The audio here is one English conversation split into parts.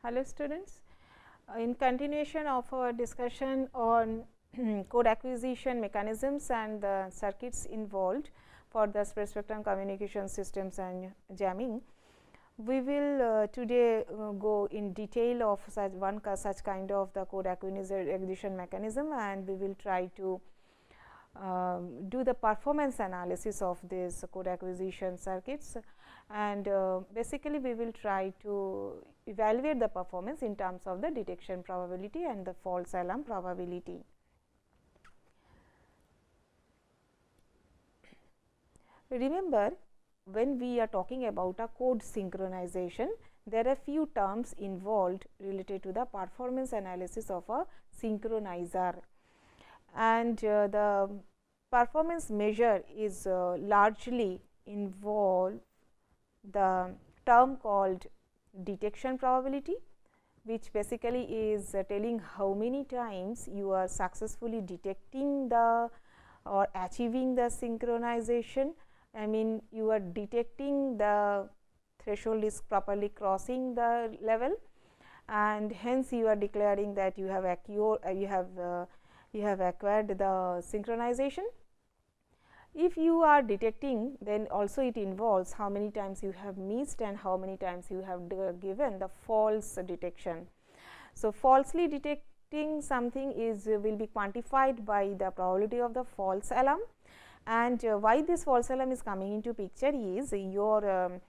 Hello students, in continuation of our discussion on code acquisition mechanisms and the circuits involved for the spread spectrum communication systems and jamming, we will today go in detail of such kind of the code acquisition mechanism, and we will try to do the performance analysis of these code acquisition circuits, and basically we will try to evaluate the performance in terms of the detection probability and the false alarm probability. Remember, when we are talking about a code synchronization, there are few terms involved related to the performance analysis of a synchronizer, and the performance measure is largely involve the term called detection probability, which basically is telling how many times you are successfully detecting the or achieving the synchronization. I mean, you are detecting the threshold is properly crossing the level, and hence you are declaring that you have acquired the synchronization. If you are detecting, then also it involves how many times you have missed and how many times you have given the false detection. So, falsely detecting something is will be quantified by the probability of the false alarm, and why this false alarm is coming into picture is your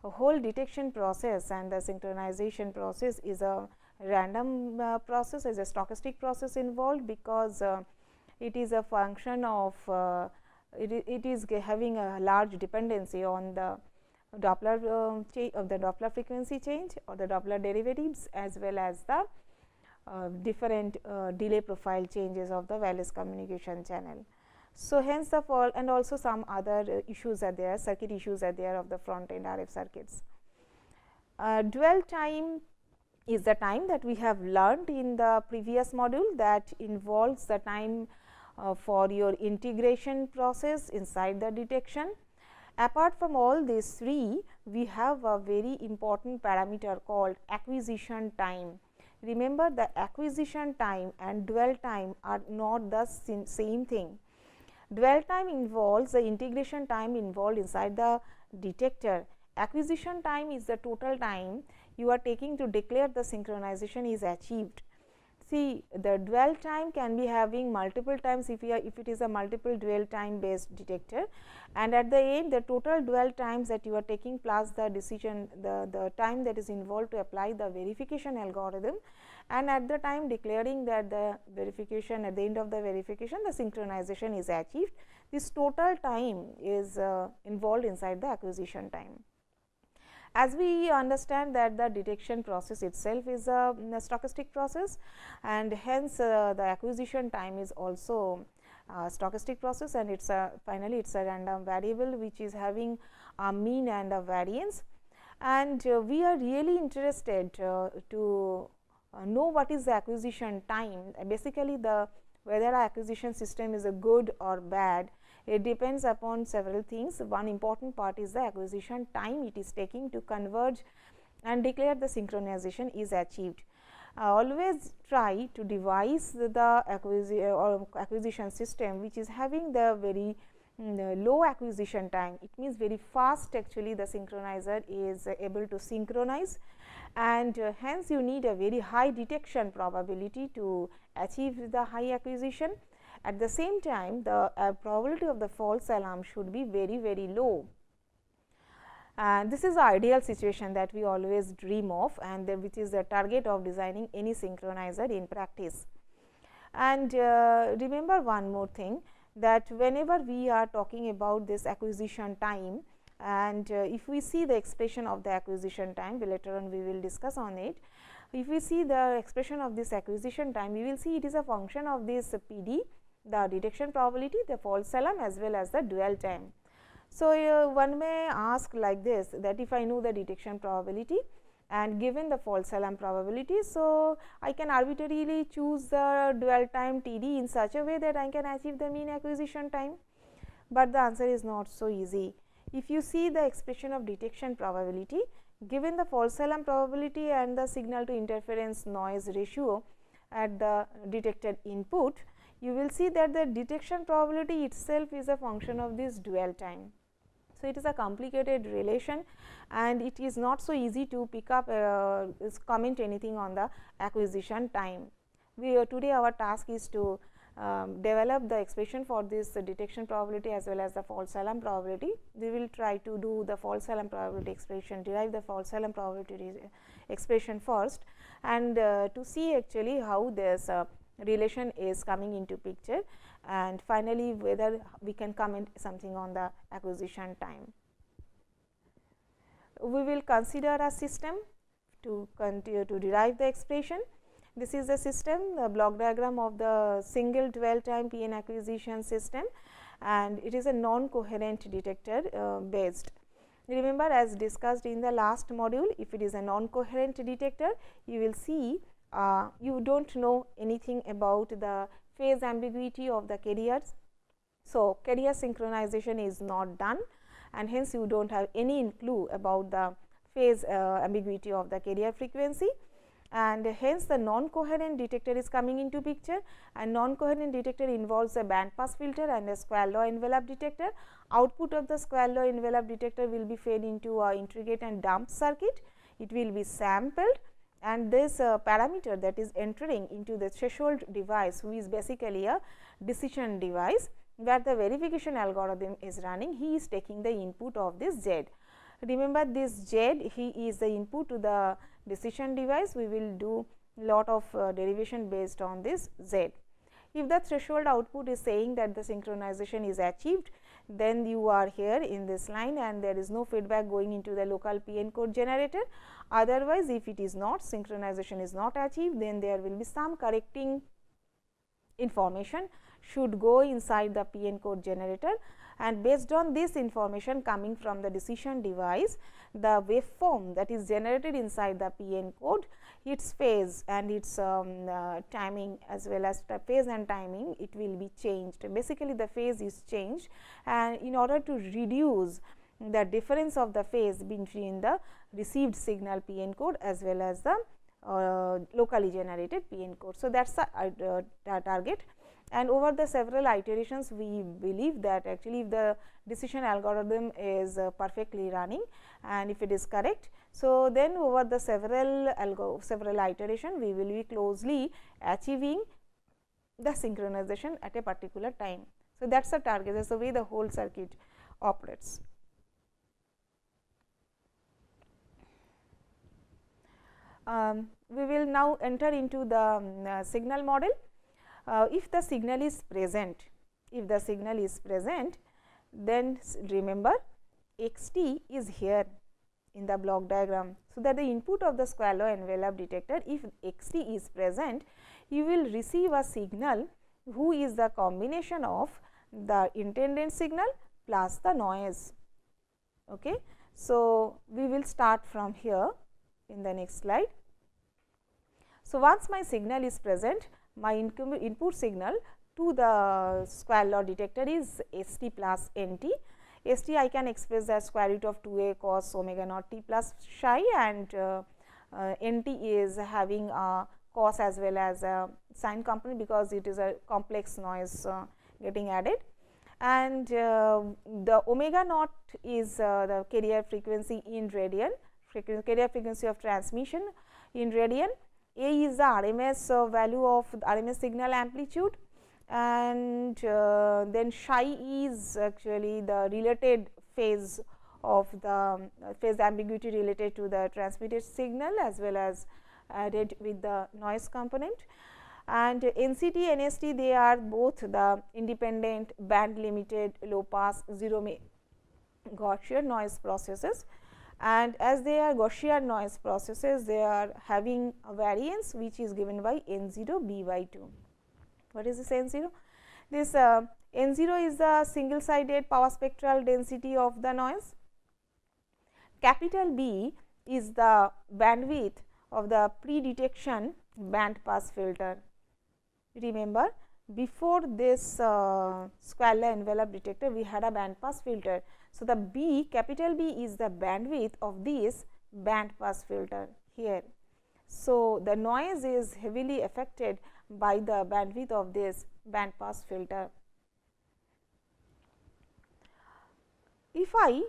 whole detection process and the synchronization process is a random process, is a stochastic process involved, because it is a function of it is having a large dependency on the Doppler change of the Doppler frequency change or the Doppler derivatives, as well as the different delay profile changes of the wireless communication channel. So, hence the fall, and also some other issues are there, circuit issues are there of the front end RF circuits. Dwell time is the time that we have learned in the previous module, that involves the time for your integration process inside the detection. Apart from all these three, we have a very important parameter called acquisition time. Remember, the acquisition time and dwell time are not the same thing. Dwell time involves the integration time involved inside the detector. Acquisition time is the total time you are taking to declare the synchronization is achieved. See, the dwell time can be having multiple times if it is a multiple dwell time based detector, and at the end the total dwell times that you are taking plus the decision, the time that is involved to apply the verification algorithm, and at the time declaring that the verification, at the end of the verification the synchronization is achieved. This total time is involved inside the acquisition time. As we understand that the detection process itself is a stochastic process, and hence the acquisition time is also a stochastic process, and it's a finally it's a random variable which is having a mean and a variance, and we are really interested to know what is the acquisition time. Basically, the whether our acquisition system is a good or bad, it depends upon several things. One important part is the acquisition time it is taking to converge and declare the synchronization is achieved. Always try to devise the acquisition system which is having the very low acquisition time. It means very fast actually the synchronizer is able to synchronize, and hence you need a very high detection probability to achieve the high acquisition. At the same time, the probability of the false alarm should be very, very low. And this is the ideal situation that we always dream of, and which is the target of designing any synchronizer in practice. And remember one more thing, that whenever we are talking about this acquisition time, and if we see the expression of the acquisition time, later on we will discuss on it. If we see the expression of this acquisition time, we will see it is a function of this PD, the detection probability, the false alarm, as well as the dwell time. So, one may ask like this, that if I know the detection probability and given the false alarm probability, so I can arbitrarily choose the dwell time TD in such a way that I can achieve the mean acquisition time, but the answer is not so easy. If you see the expression of detection probability, given the false alarm probability and the signal to interference noise ratio at the detected input, you will see that the detection probability itself is a function of this dwell time. So, it is a complicated relation and it is not so easy to pick up comment anything on the acquisition time. Today our task is to develop the expression for this detection probability as well as the false alarm probability. We will try to do the false alarm probability expression, derive the false alarm probability expression first, and to see actually how this relation is coming into picture, and finally, whether we can comment something on the acquisition time. We will consider a system to continue to derive the expression. This is the system, the block diagram of the single dwell time PN acquisition system, and it is a non-coherent detector based. Remember, as discussed in the last module, if it is a non-coherent detector, you will see you do not know anything about the phase ambiguity of the carriers. So, carrier synchronization is not done, and hence you do not have any clue about the phase ambiguity of the carrier frequency, and hence the non-coherent detector is coming into picture, and non-coherent detector involves a band pass filter and a square law envelope detector. Output of the square law envelope detector will be fed into a integrate and dump circuit. It will be sampled, and this parameter that is entering into the threshold device, which is basically a decision device where the verification algorithm is running, he is taking the input of this Z. Remember, this Z, he is the input to the decision device. We will do lot of derivation based on this Z. If the threshold output is saying that the synchronization is achieved, then you are here in this line and there is no feedback going into the local PN code generator. Otherwise, if it is not, synchronization is not achieved, then there will be some correcting information should go inside the PN code generator, and based on this information coming from the decision device, the waveform that is generated inside the PN code, its phase and its timing as well as the phase and timing, it will be changed. Basically, the phase is changed, and in order to reduce the difference of the phase between the received signal PN code as well as the locally generated PN code. So, that is the target, and over the several iterations we believe that actually if the decision algorithm is perfectly running and if it is correct. So, then over the several iteration we will be closely achieving the synchronization at a particular time. So, that is the target, that is the way the whole circuit operates. We will now enter into the signal model. If the signal is present, then remember x t is here in the block diagram. So, that the input of the square law envelope detector, if x t is present, you will receive a signal who is the combination of the intended signal plus the noise. Okay. So, we will start from here in the next slide. So, once my signal is present, my input signal to the square law detector is S t plus N t. S t I can express as square root of 2a cos omega naught t plus psi, and N t is having a cos as well as a sine component, because it is a complex noise getting added, and the omega naught is the carrier frequency in radian, carrier frequency of transmission in radian. A is the RMS value of RMS signal amplitude, and then psi is actually the related phase of the phase ambiguity related to the transmitted signal as well as added with the noise component. And NCT, NST, they are both the independent band limited low pass zero Gaussian noise processes. And as they are Gaussian noise processes, they are having a variance which is given by N 0 b by 2. What is this N 0? This N 0 is the single sided power spectral density of the noise. Capital B is the bandwidth of the pre-detection band pass filter. Remember, before this square law envelope detector, we had a band pass filter. So, the B, capital B is the bandwidth of this band pass filter here. So, the noise is heavily affected by the bandwidth of this band pass filter. If I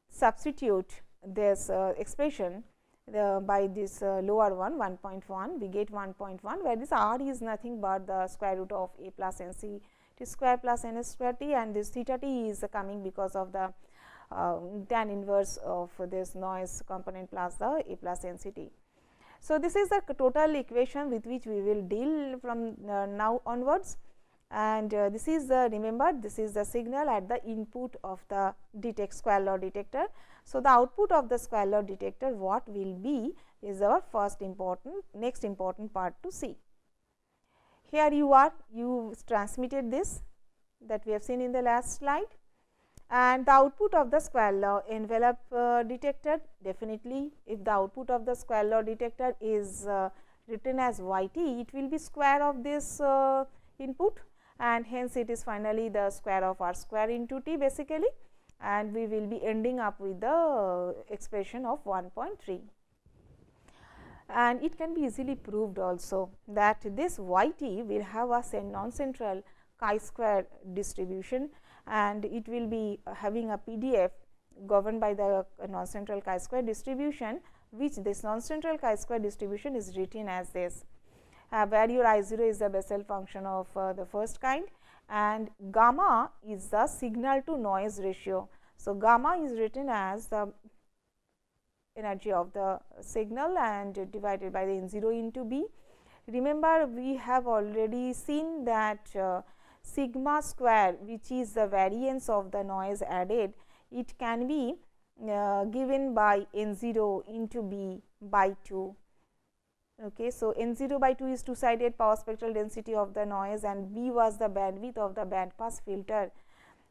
substitute this expression by this lower one 1.1, we get 1.1, where this r is nothing but the square root of a plus n c t square plus n s square t, and this theta t is coming because of the tan inverse of this noise component plus the a plus n c t. So, this is the total equation with which we will deal from now onwards, and this is the, remember, this is the signal at the input of the square law detector. So, the output of the square law detector what will be is our next important part to see. Here you transmitted this that we have seen in the last slide, and the output of the square law envelope detector, definitely if the output of the square law detector is written as y t, it will be square of this input, and hence it is finally the square of r square into t basically, and we will be ending up with the expression of 1.3. And it can be easily proved also that this y t will have a non-central chi-square distribution, and it will be having a PDF governed by the non-central chi-square distribution, which this non-central chi-square distribution is written as this, where your I0 is the Bessel function of the first kind, and gamma is the signal to noise ratio. So, gamma is written as the energy of the signal and divided by the n0 into b. Remember, we have already seen that sigma square, which is the variance of the noise added, it can be given by n0 into b by 2. Okay. So, n0 by 2 is two sided power spectral density of the noise, and b was the bandwidth of the band pass filter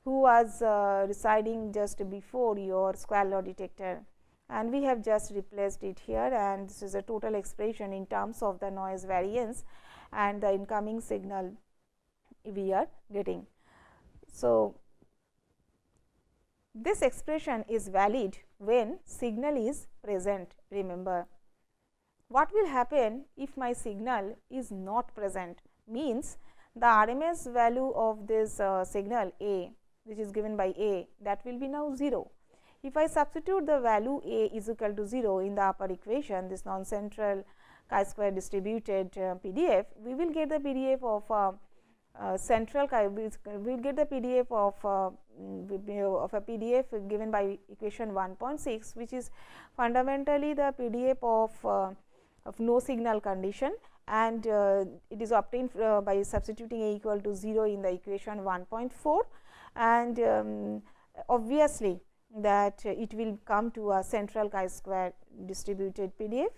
who was residing just before your square law detector, and we have just replaced it here, and this is a total expression in terms of the noise variance and the incoming signal we are getting. So, this expression is valid when signal is present. Remember, what will happen if my signal is not present? Means the RMS value of this signal A, which is given by A, that will be now 0. If I substitute the value A is equal to 0 in the upper equation, this non-central chi-square distributed PDF, we will get the PDF of central chi, we will get the PDF of a PDF given by equation 1.6, which is fundamentally the PDF of no signal condition, and it is obtained by substituting A equal to 0 in the equation 1.4, and obviously that it will come to a central chi-square distributed PDF.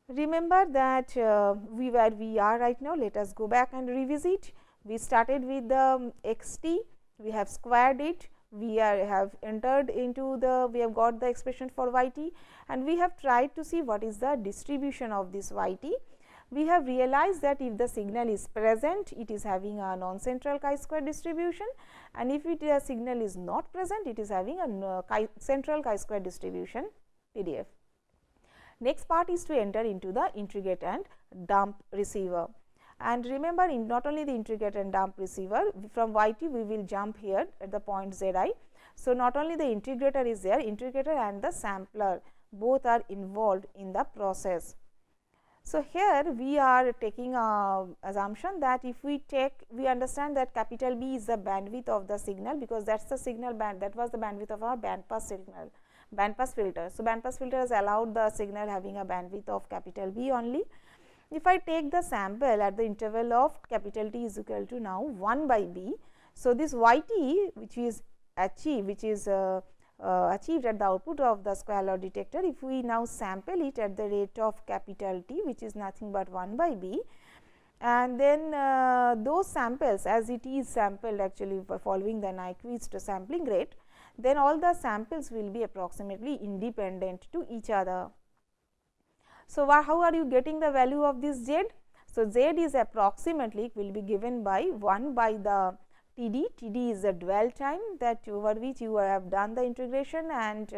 Remember that where we are right now, let us go back and revisit. We started with the x t, we have squared it, we have entered into the, we have got the expression for y t, and we have tried to see what is the distribution of this y t. We have realized that if the signal is present, it is having a non-central chi-square distribution, and if the signal is not present, it is having a central chi-square distribution PDF. Next part is to enter into the integrate and dump receiver, and remember, in not only the integrate and dump receiver, from y t we will jump here at the point z I. So, not only the integrator is there, integrator and the sampler both are involved in the process. So, here we are taking a assumption that if we understand that capital B is the bandwidth of the signal, because that is the signal band, that was the bandwidth of our band pass signal, band pass filter. So, band pass filter has allowed the signal having a bandwidth of capital B only. If I take the sample at the interval of capital T is equal to now 1 by B. So, this y t which is achieved, achieved at the output of the square law detector, if we now sample it at the rate of capital T, which is nothing but 1 by B, and then those samples, as it is sampled actually following the Nyquist sampling rate, then all the samples will be approximately independent to each other. So, how are you getting the value of this z? So, z is approximately will be given by 1 by the TD is the dwell time that over which you have done the integration, and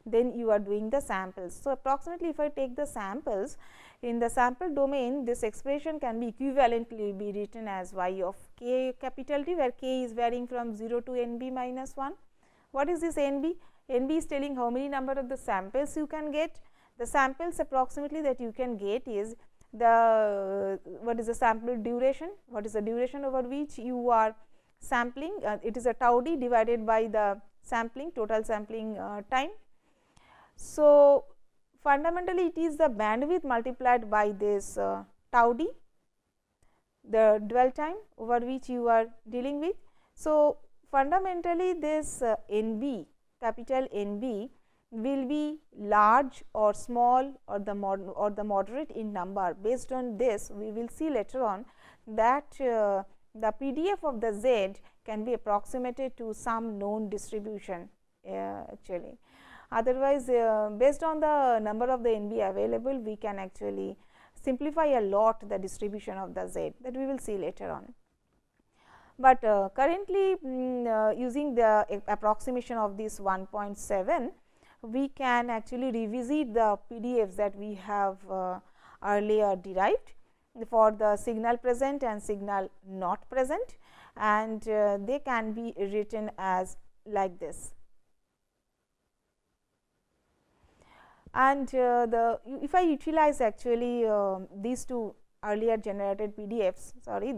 then you are doing the samples. So, approximately if I take the samples in the sample domain, this expression can be equivalently be written as y of k capital T, where k is varying from 0 to n b minus 1. What is this n b? N b is telling how many number of the samples you can get. The samples approximately that you can get is the what is the sample duration, what is the duration over which you are sampling, it is a tau d divided by the sampling total sampling time. So, fundamentally it is the bandwidth multiplied by this tau d, the dwell time over which you are dealing with. So, fundamentally this N b, capital N b will be large or small or the moderate in number. Based on this, we will see later on that the PDF of the Z can be approximated to some known distribution actually. Otherwise, based on the number of the N b available, we can actually simplify a lot the distribution of the Z, that we will see later on. But currently using the approximation of this 1.7, we can actually revisit the PDFs that we have earlier derived for the signal present and signal not present, and they can be written as like this. And if I utilize actually these two earlier generated PDFs,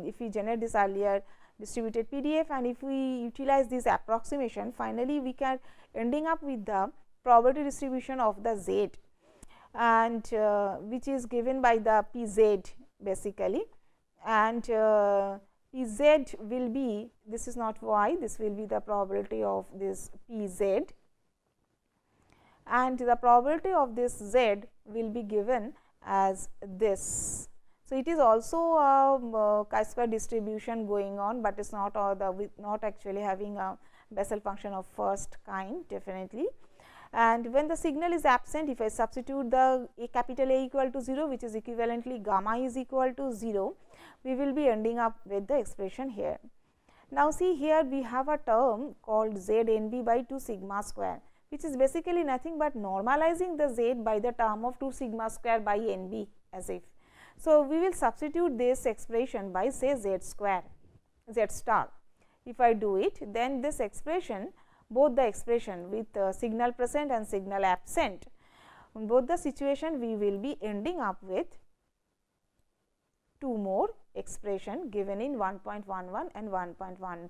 if we generate this earlier distributed PDF and if we utilize this approximation, finally we can ending up with the probability distribution of the Z, and which is given by the Pz basically, and Pz will be, this is not y, this will be the probability of this Pz, and the probability of this Z will be given as this. So, it is also a chi-square distribution going on, but it is not not actually having a Bessel function of first kind definitely. And when the signal is absent, if I substitute the capital A equal to 0, which is equivalently gamma is equal to 0, we will be ending up with the expression here. Now, see here we have a term called Z n b by 2 sigma square, which is basically nothing but normalizing the Z by the term of 2 sigma square by n b as if. So, we will substitute this expression by say Z square, Z star. If I do it, then this expression, both the expression with signal present and signal absent, in both the situation we will be ending up with two more expression given in 1.11 and 1.12.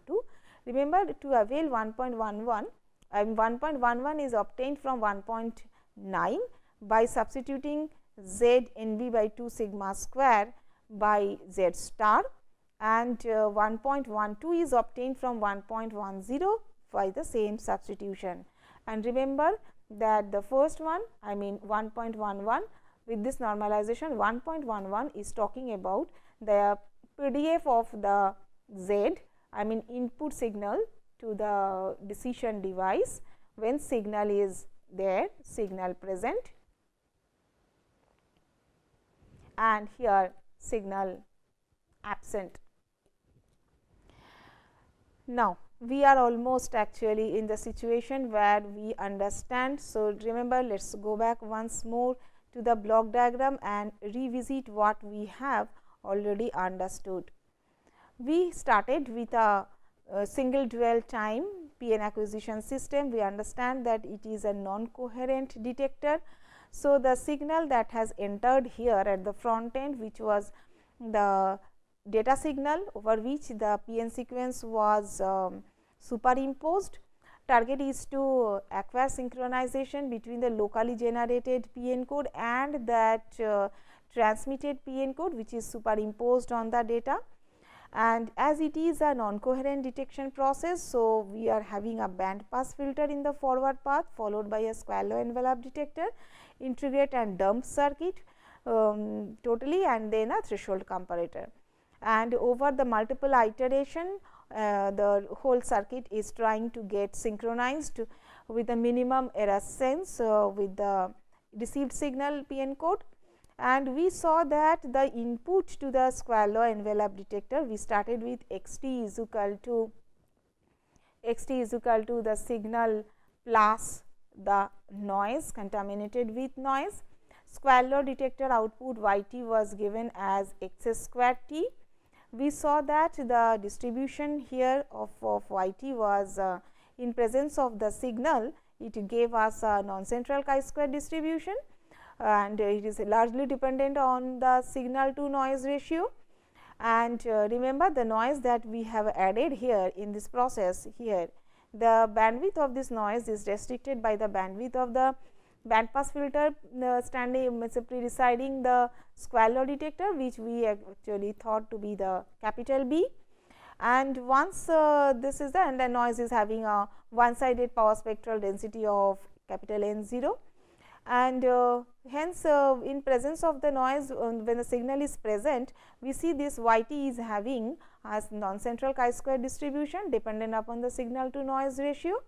Remember, to avail 1.11, 1.11 is obtained from 1.9 by substituting Z n b by 2 sigma square by Z star, and 1.12 is obtained from 1.10 by the same substitution. And remember that the first one, I mean 1.11, with this normalization 1.11 is talking about the PDF of the Z, I mean input signal to the decision device when signal is there, signal present, and here signal absent. Now, we are almost actually in the situation where we understand. So, remember, let us go back once more to the block diagram and revisit what we have already understood. We started with a single dwell time PN acquisition system. We understand that it is a non-coherent detector. So, the signal that has entered here at the front end, which was the data signal over which the PN sequence was superimposed. Target is to acquire synchronization between the locally generated PN code and that transmitted PN code, which is superimposed on the data. And as it is a non-coherent detection process, so we are having a band pass filter in the forward path, followed by a square law envelope detector, integrate and dump circuit totally, and then a threshold comparator. And over the multiple iteration, the whole circuit is trying to get synchronized with the minimum error sense with the received signal PN code. And we saw that the input to the square law envelope detector, we started with x t is equal to x t is equal to the signal plus the noise contaminated with noise. Square law detector output y t was given as x square t. We saw that the distribution here of y t was in presence of the signal, it gave us a non-central chi-square distribution, and it is largely dependent on the signal to noise ratio. And remember the noise that we have added here in this process here, the bandwidth of this noise is restricted by the bandwidth of the band pass filter standing simply residing the square law detector, which we actually thought to be the capital B. And once this is the, and the noise is having a one sided power spectral density of capital N 0, and hence in presence of the noise when the signal is present, we see this y t is having as non-central chi-square distribution dependent upon the signal to noise ratio.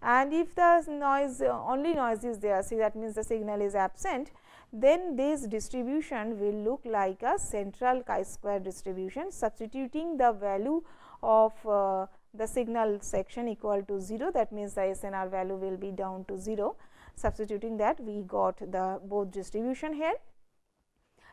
And if the noise only noise is there, see that means the signal is absent, then this distribution will look like a central chi-square distribution, substituting the value of the signal section equal to 0, that means the SNR value will be down to 0. Substituting that, we got the both distribution here.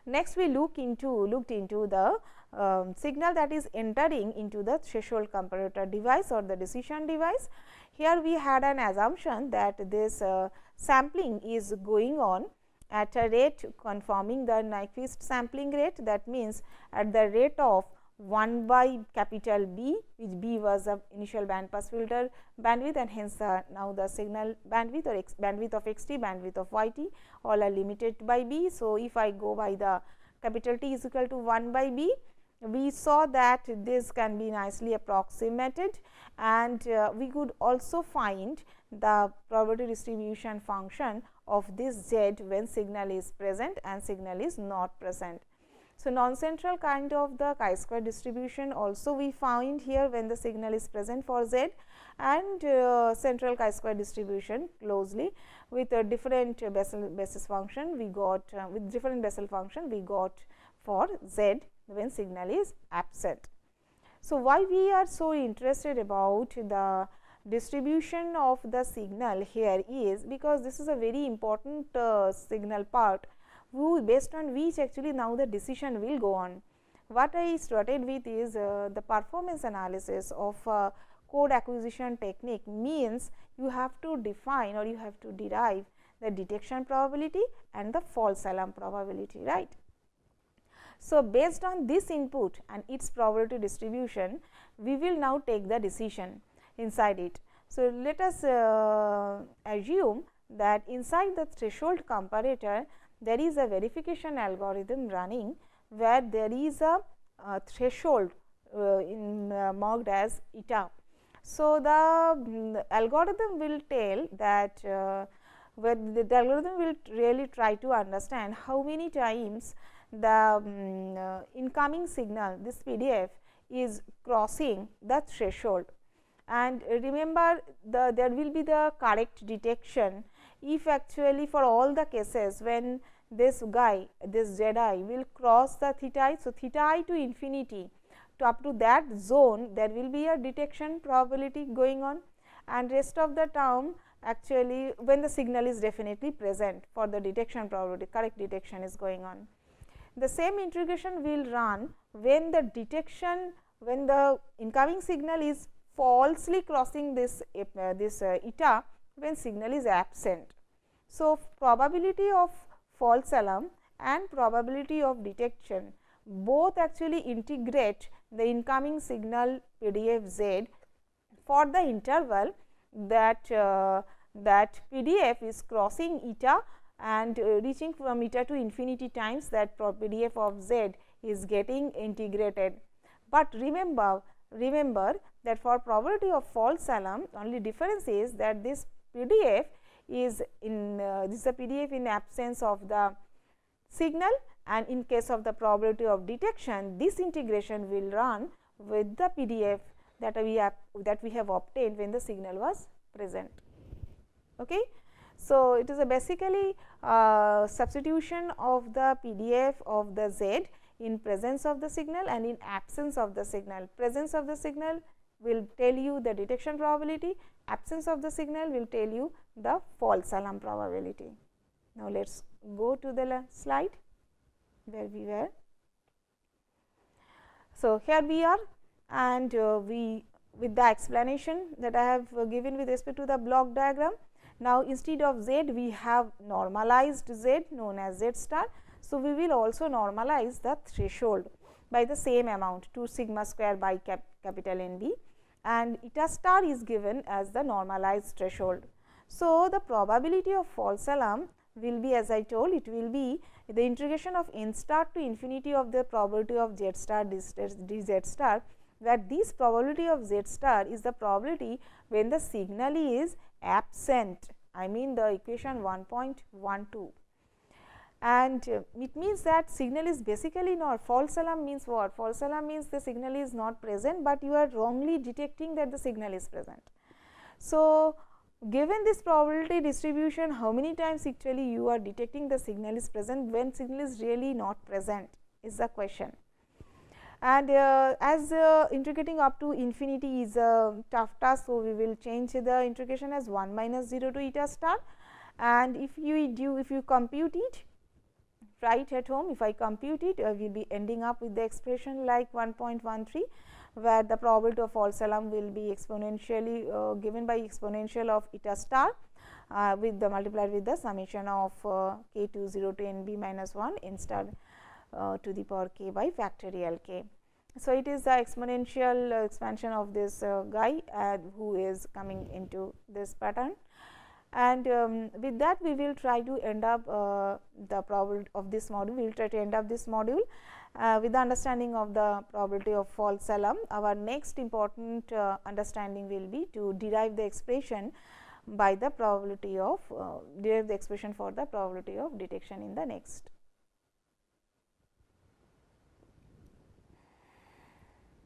Next, we looked into the signal that is entering into the threshold comparator device or the decision device. Here we had an assumption that this sampling is going on at a rate conforming the Nyquist sampling rate, that means at the rate of 1 by capital B, which B was the initial band pass filter bandwidth, and hence now the signal bandwidth or bandwidth of x t, bandwidth of y t, all are limited by B. So, if I go by the capital T is equal to 1 by B, we saw that this can be nicely approximated, and we could also find the probability distribution function of this z when signal is present and signal is not present. So, non-central kind of the chi-square distribution also we find here when the signal is present for z, and central chi-square distribution closely with a different basis function we got with different Bessel function we got for z when signal is absent. So, why we are so interested about the distribution of the signal here is because this is a very important signal part based on which actually now the decision will go on. What I started with is the performance analysis of code acquisition technique, means you have to define or you have to derive the detection probability and the false alarm probability, right. So, based on this input and its probability distribution, we will now take the decision inside it. So, let us assume that inside the threshold comparator there is a verification algorithm running, where there is a threshold marked as eta. So, the algorithm will tell that where the algorithm will really try to understand how many times the incoming signal, this PDF is crossing the threshold. And remember, there will be the correct detection if actually for all the cases when this guy, this z I will cross the theta I. So, theta I to infinity to up to that zone, there will be a detection probability going on, and rest of the term actually when the signal is definitely present for the detection probability, correct detection is going on. The same integration will run when the detection, when the incoming signal is falsely crossing this eta when signal is absent. So, probability of false alarm and probability of detection both actually integrate the incoming signal PDF Z for the interval that that PDF is crossing eta and reaching from eta to infinity times, that PDF of Z is getting integrated. But remember that for probability of false alarm, only difference is that this PDF is in this is a PDF in absence of the signal, and in case of the probability of detection, this integration will run with the PDF that we have obtained when the signal was present. Okay. So, it is a basically substitution of the PDF of the Z in presence of the signal and in absence of the signal. Presence of the signal will tell you the detection probability, absence of the signal will tell you the false alarm probability. Now, let us go to the slide where we were. So, here we are, and we with the explanation that I have given with respect to the block diagram. Now, instead of z we have normalized z known as z star. So, we will also normalize the threshold by the same amount 2 sigma square by capital N B, and eta star is given as the normalized threshold. So, the probability of false alarm will be, as I told, it will be the integration of n star to infinity of the probability of z star dz star, where this probability of z star is the probability when the signal is absent, I mean the equation 1.12. And it means that signal is basically not false alarm. Means what? False alarm means the signal is not present, but you are wrongly detecting that the signal is present. So, given this probability distribution, how many times actually you are detecting the signal is present when signal is really not present is the question. And as integrating up to infinity is a tough task, so we will change the integration as 1 minus 0 to eta star, and if you compute it right at home, if I compute it, we will be ending up with the expression like 1.13, where the probability of false alarm will be exponentially given by exponential of eta star with the multiplied with the summation of k to 0 to n b minus 1 n star to the power k by factorial k. So, it is the exponential expansion of this guy who is coming into this pattern, and with that we will try to end up the probability of this module. We will try to end up this module with the understanding of the probability of false alarm. Our next important understanding will be to derive the expression by the probability of derive the expression for the probability of detection in the next